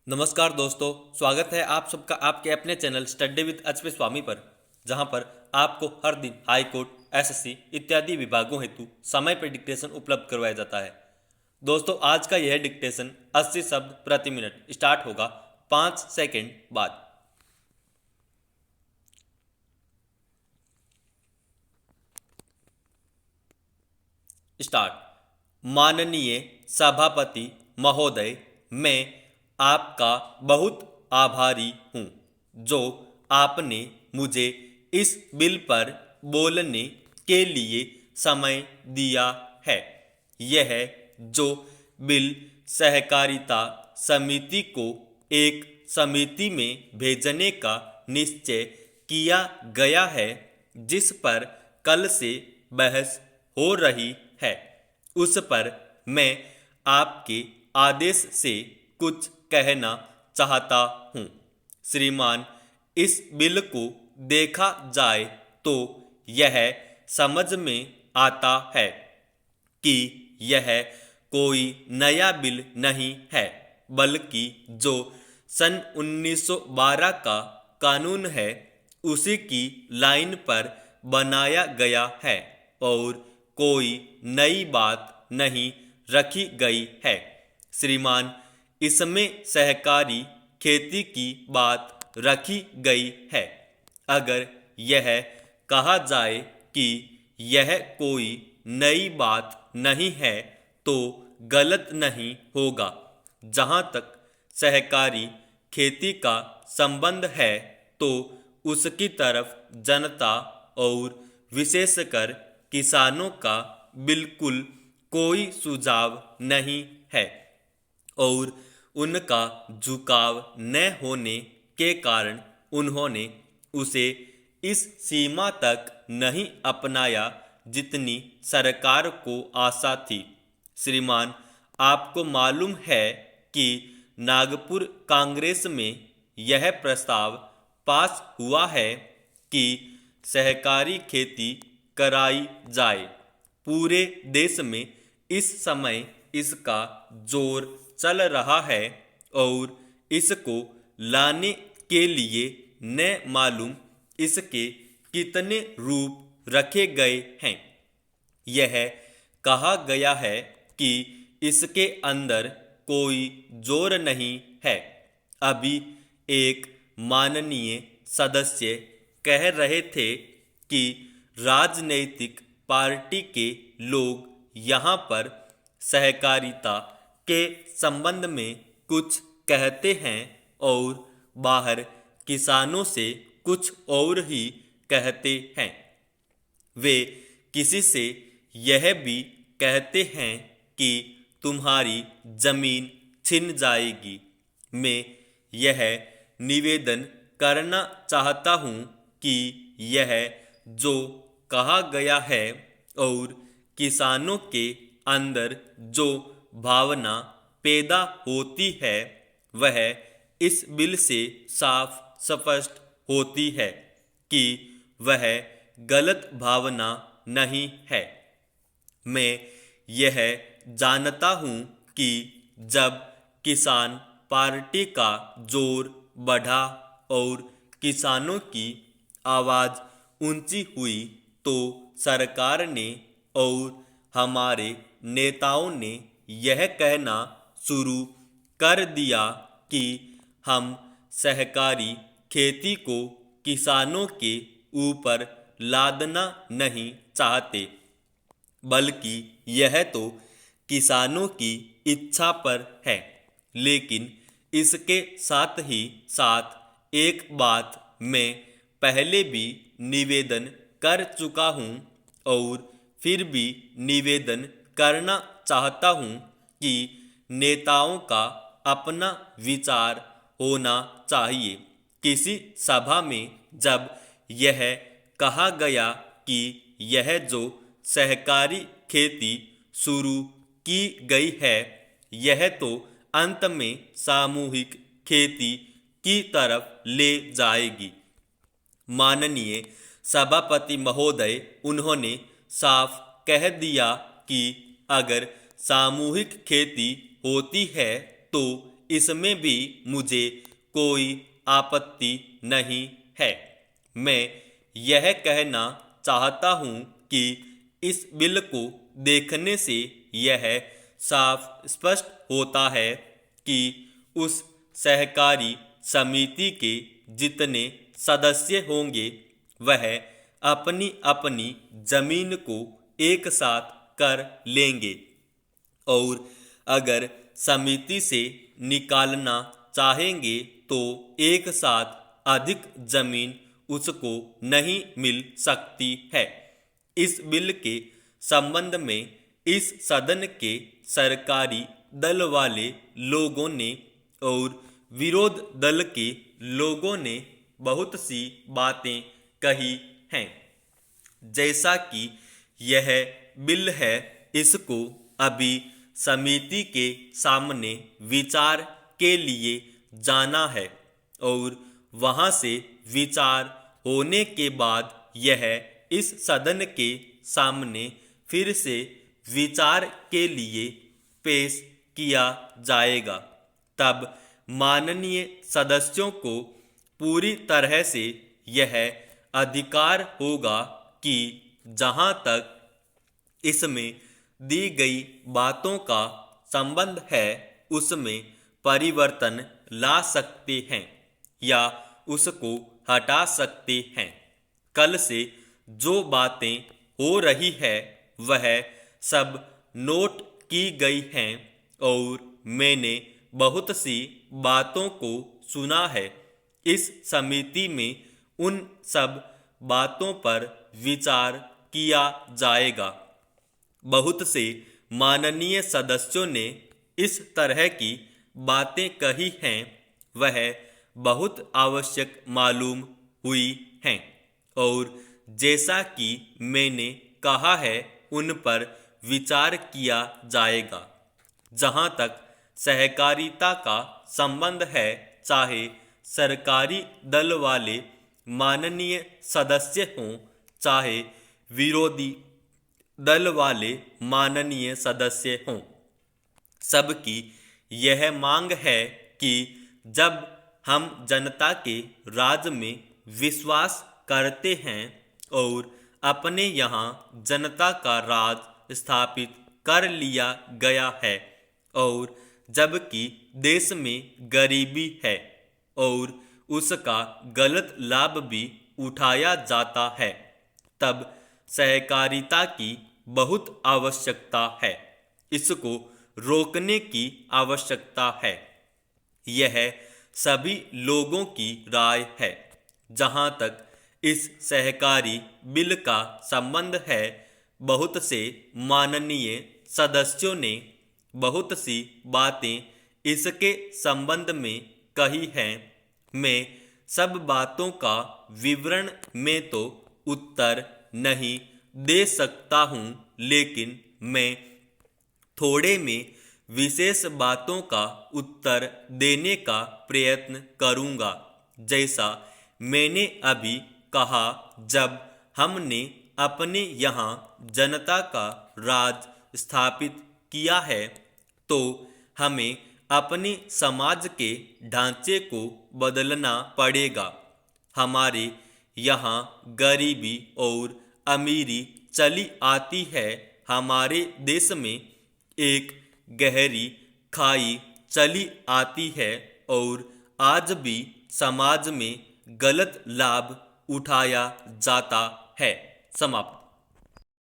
नमस्कार दोस्तों, स्वागत है आप सबका आपके अपने चैनल स्टडी विद एचपी स्वामी पर, जहां पर आपको हर दिन हाई कोर्ट, एसएससी इत्यादि विभागों हेतु समय पर डिक्टेशन उपलब्ध करवाया जाता है। दोस्तों, आज का यह डिक्टेशन 80 शब्द प्रति मिनट स्टार्ट होगा 5 सेकंड बाद। स्टार्ट। माननीय सभापति महोदय, मैं आपका बहुत आभारी हूँ जो आपने मुझे इस बिल पर बोलने के लिए समय दिया है। यह जो बिल सहकारिता समिति को एक समिति में भेजने का निश्चय किया गया है, जिस पर कल से बहस हो रही है, उस पर मैं आपके आदेश से कुछ कहना चाहता हूँ। श्रीमान, इस बिल को देखा जाए तो यह समझ में आता है कि यह कोई नया बिल नहीं है, बल्कि जो सन 1912 का कानून है उसी की लाइन पर बनाया गया है और कोई नई बात नहीं रखी गई है। श्रीमान, इसमें सहकारी खेती की बात रखी गई है। अगर यह कहा जाए कि यह कोई नई बात नहीं है तो गलत नहीं होगा। जहाँ तक सहकारी खेती का संबंध है तो उसकी तरफ जनता और विशेषकर किसानों का बिल्कुल कोई सुझाव नहीं है और उनका झुकाव न होने के कारण उन्होंने उसे इस सीमा तक नहीं अपनाया जितनी सरकार को आशा थी। श्रीमान, आपको मालूम है कि नागपुर कांग्रेस में यह प्रस्ताव पास हुआ है कि सहकारी खेती कराई जाए। पूरे देश में इस समय इसका जोर चल रहा है और इसको लाने के लिए न मालूम इसके कितने रूप रखे गए हैं। यह कहा गया है कि इसके अंदर कोई जोर नहीं है। अभी एक माननीय सदस्य कह रहे थे कि राजनैतिक पार्टी के लोग यहाँ पर सहकारिता के संबंध में कुछ कहते हैं और बाहर किसानों से कुछ और ही कहते हैं। वे किसी से यह भी कहते हैं कि तुम्हारी जमीन छिन जाएगी। मैं यह निवेदन करना चाहता हूँ कि यह जो कहा गया है और किसानों के अंदर जो भावना पैदा होती है वह इस बिल से साफ स्पष्ट होती है कि वह गलत भावना नहीं है। मैं यह जानता हूँ कि जब किसान पार्टी का जोर बढ़ा और किसानों की आवाज़ ऊंची हुई तो सरकार ने और हमारे नेताओं ने यह कहना शुरू कर दिया कि हम सहकारी खेती को किसानों के ऊपर लादना नहीं चाहते, बल्कि यह तो किसानों की इच्छा पर है। लेकिन इसके साथ ही साथ एक बात मैं पहले भी निवेदन कर चुका हूँ और फिर भी निवेदन करना चाहता हूँ कि नेताओं का अपना विचार होना चाहिए। किसी सभा में जब यह कहा गया कि यह जो सहकारी खेती शुरू की गई है यह तो अंत में सामूहिक खेती की तरफ ले जाएगी। माननीय सभापति महोदय, उन्होंने साफ कह दिया कि अगर सामूहिक खेती होती है तो इसमें भी मुझे कोई आपत्ति नहीं है। मैं यह कहना चाहता हूँ कि इस बिल को देखने से यह साफ स्पष्ट होता है कि उस सहकारी समिति के जितने सदस्य होंगे वह अपनी अपनी जमीन को एक साथ कर लेंगे और अगर समिति से निकालना चाहेंगे तो एक साथ अधिक जमीन उसको नहीं मिल सकती है। इस बिल के संबंध में इस सदन के सरकारी दल वाले लोगों ने और विरोध दल के लोगों ने बहुत सी बातें कही हैं। जैसा कि यह बिल है, इसको अभी समिति के सामने विचार के लिए जाना है और वहां से विचार होने के बाद यह इस सदन के सामने फिर से विचार के लिए पेश किया जाएगा। तब माननीय सदस्यों को पूरी तरह से यह अधिकार होगा कि जहां तक इसमें दी गई बातों का संबंध है उसमें परिवर्तन ला सकते हैं या उसको हटा सकते हैं। कल से जो बातें हो रही है वह सब नोट की गई हैं और मैंने बहुत सी बातों को सुना है। इस समिति में उन सब बातों पर विचार किया जाएगा। बहुत से माननीय सदस्यों ने इस तरह की बातें कही हैं, वह बहुत आवश्यक मालूम हुई हैं और जैसा कि मैंने कहा है उन पर विचार किया जाएगा। जहां तक सहकारिता का संबंध है, चाहे सरकारी दल वाले माननीय सदस्य हों चाहे विरोधी दल वाले माननीय सदस्य हों, सबकी यह मांग है कि जब हम जनता के राज में विश्वास करते हैं और अपने यहाँ जनता का राज स्थापित कर लिया गया है और जबकि देश में गरीबी है और उसका गलत लाभ भी उठाया जाता है, तब सहकारिता की बहुत आवश्यकता है। इसको रोकने की आवश्यकता है। यह सभी लोगों की राय है। जहां तक इस सहकारी बिल का संबंध है, बहुत से माननीय सदस्यों ने बहुत सी बातें इसके संबंध में कही हैं। मैं सब बातों का विवरण में तो उत्तर नहीं दे सकता हूँ, लेकिन मैं थोड़े में विशेष बातों का उत्तर देने का प्रयत्न करूँगा। जैसा मैंने अभी कहा, जब हमने अपने यहाँ जनता का राज स्थापित किया है तो हमें अपने समाज के ढांचे को बदलना पड़ेगा। हमारे यहाँ गरीबी और अमीरी चली आती है। हमारे देश में एक गहरी खाई चली आती है और आज भी समाज में गलत लाभ उठाया जाता है। समाप्त।